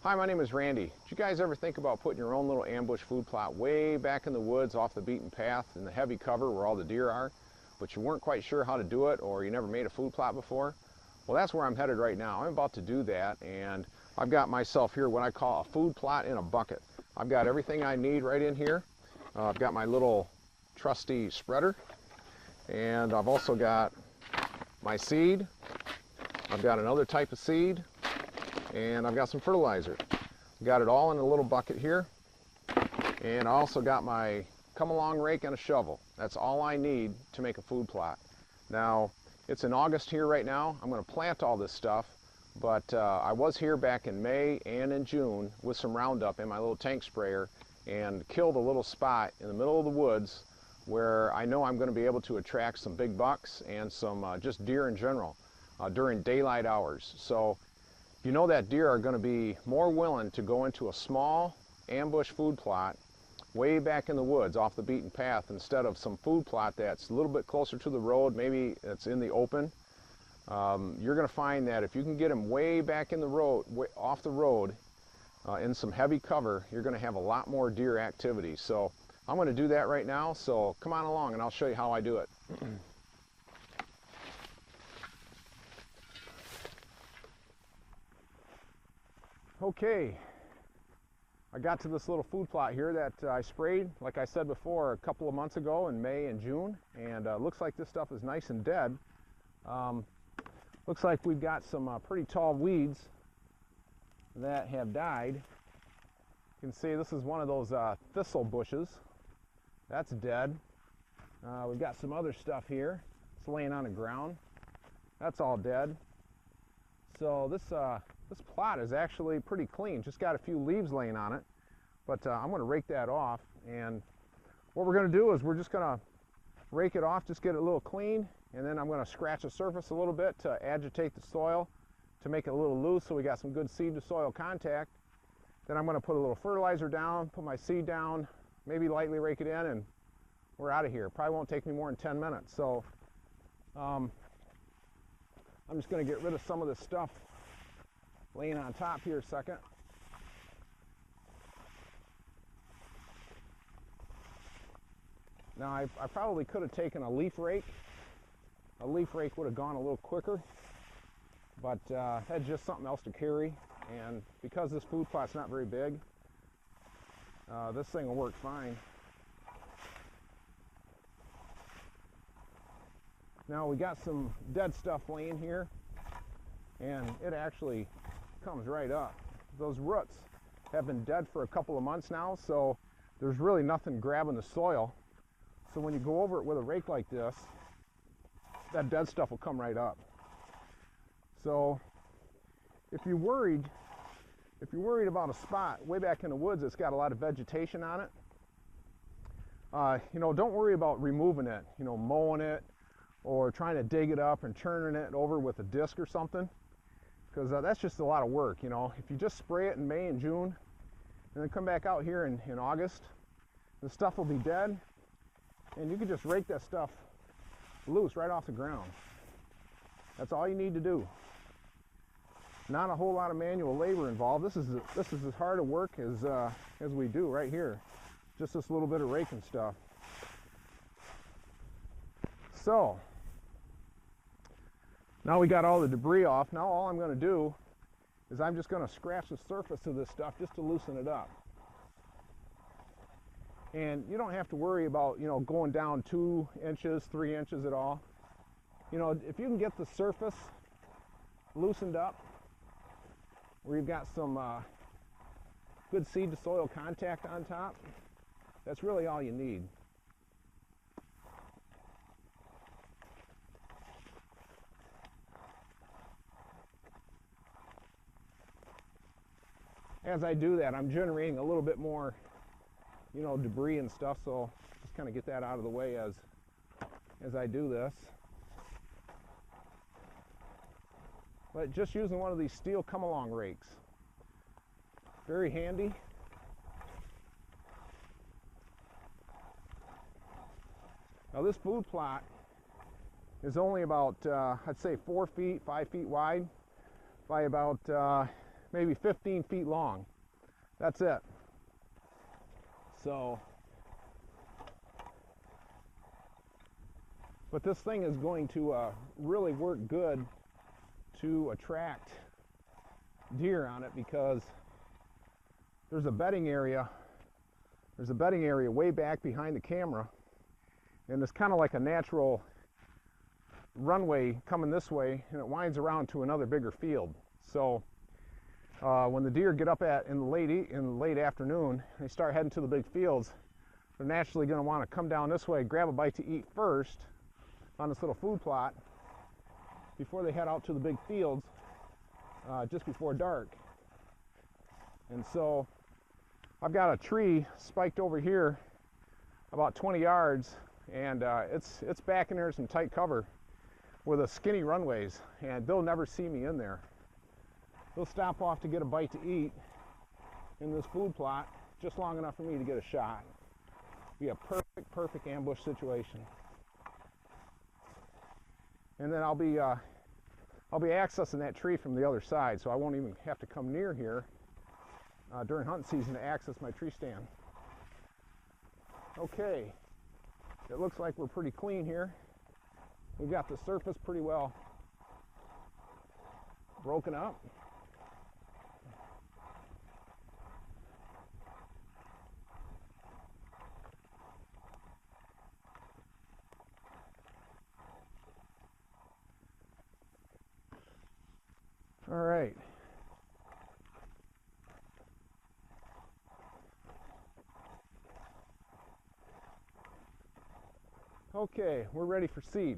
Hi, my name is Randy. Did you guys ever think about putting your own little ambush food plot way back in the woods off the beaten path in the heavy cover where all the deer are, but you weren't quite sure how to do it or you never made a food plot before? Well, that's where I'm headed right now. I'm about to do that, and I've got myself here what I call a food plot in a bucket. I've got everything I need right in here. I've got my little trusty spreader, and I've also got my seed. I've got another type of seed, and I've got some fertilizer. Got it all in a little bucket here, and I also got my come along rake and a shovel. That's all I need to make a food plot. Now, it's in August here right now. I'm going to plant all this stuff, but I was here back in May and in June with some Roundup in my little tank sprayer and killed a little spot in the middle of the woods where I know I'm going to be able to attract some big bucks and some just deer in general during daylight hours. So you know that deer are going to be more willing to go into a small ambush food plot way back in the woods off the beaten path instead of some food plot that's a little bit closer to the road, maybe it's in the open. You're going to find that if you can get them way back in the road, off the road, in some heavy cover, you're going to have a lot more deer activity. So I'm going to do that right now, so come on along and I'll show you how I do it. Okay, I got to this little food plot here that I sprayed, like I said before, a couple of months ago in May and June, and looks like this stuff is nice and dead. Looks like we've got some pretty tall weeds that have died. You can see this is one of those thistle bushes. That's dead. We've got some other stuff here. It's laying on the ground. That's all dead. So this plot is actually pretty clean. Just got a few leaves laying on it, but I'm going to rake that off. And what we're going to do is we're just going to rake it off, just get it a little clean, and then I'm going to scratch the surface a little bit to agitate the soil to make it a little loose so we got some good seed to soil contact. Then I'm going to put a little fertilizer down, put my seed down, maybe lightly rake it in, and we're out of here. Probably won't take me more than 10 minutes. So I'm just going to get rid of some of this stuff laying on top here a second. Now I probably could have taken a leaf rake. A leaf rake would have gone a little quicker, but had just something else to carry. And because this food plot's not very big, this thing will work fine. Now we got some dead stuff laying here, and it actually comes right up. Those roots have been dead for a couple of months now, so there's really nothing grabbing the soil. So when you go over it with a rake like this, that dead stuff will come right up. So if you're worried about a spot way back in the woods that's got a lot of vegetation on it, don't worry about removing it, mowing it or trying to dig it up and turning it over with a disc or something, because that's just a lot of work. If you just spray it in May and June and then come back out here in August, the stuff will be dead, and you can just rake that stuff loose right off the ground. That's all you need to do. Not a whole lot of manual labor involved. This is as hard a work as we do right here. Just this little bit of raking stuff. So now we got all the debris off. Now all I'm going to do is I'm just going to scratch the surface of this stuff just to loosen it up. And you don't have to worry about going down 2 inches, 3 inches at all. If you can get the surface loosened up where you've got some good seed to soil contact on top, that's really all you need. As I do that, I'm generating a little bit more debris and stuff, so just kind of get that out of the way as I do this. But just using one of these steel come-along rakes, very handy. Now this food plot is only about I'd say 4 feet, 5 feet wide by about maybe 15 feet long. That's it. So, but this thing is going to really work good to attract deer on it, because there's a bedding area. There's a bedding area way back behind the camera, and it's kind of like a natural runway coming this way, and it winds around to another bigger field. So when the deer get up in the late afternoon, they start heading to the big fields, they're naturally going to want to come down this way, grab a bite to eat first on this little food plot before they head out to the big fields just before dark. And so I've got a tree spiked over here about 20 yards, and it's back in there, some tight cover with a skinny runways, and they'll never see me in there. They'll stop off to get a bite to eat in this food plot just long enough for me to get a shot. Be a perfect ambush situation. And then I'll be accessing that tree from the other side, so I won't even have to come near here during hunting season to access my tree stand. Okay, it looks like we're pretty clean here. We've got the surface pretty well broken up. All right. Okay, we're ready for seed.